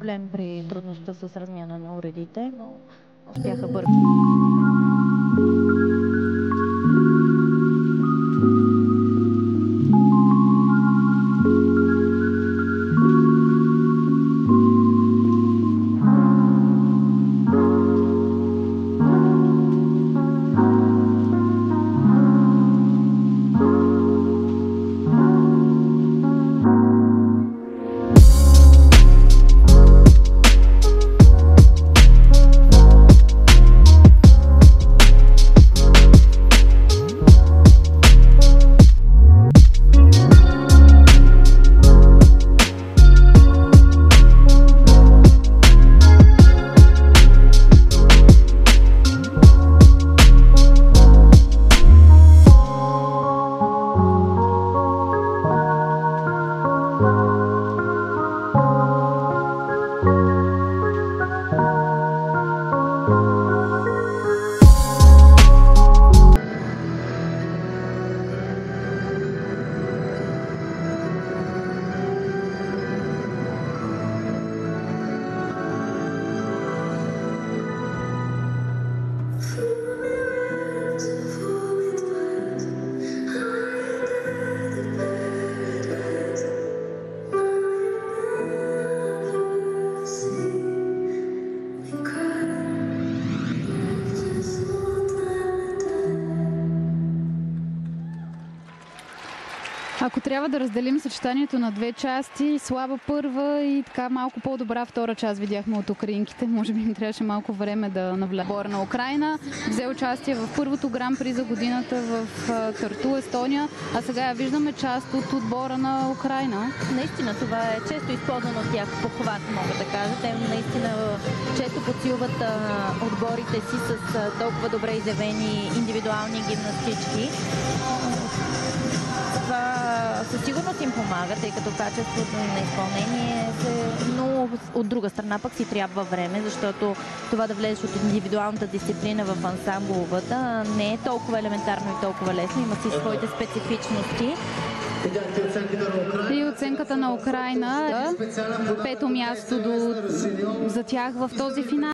проблем при трудността с размяна на уредите, но успяха бързо. Ако трябва да разделим съчетанието на две части, слаба първа и така малко по-добра втора част видяхме от украинките. Може би им трябваше малко време да навлезе. Отбора на Украйна взе участие в първото гран-при за годината в Тарту, Естония, а сега я виждаме част от отбора на Украйна. Наистина това е често използвано от тях похват, мога да кажа. Те наистина често подсилват отборите си с толкова добре изявени индивидуални гимнастички. Това със сигурност им помага, тъй като качеството им на изпълнение но от друга страна пък си трябва време, защото това да влезеш от индивидуалната дисциплина в ансамбловата не е толкова елементарно и толкова лесно, има си своите специфичности. И оценката на Украйна, пето място за тях в този финал.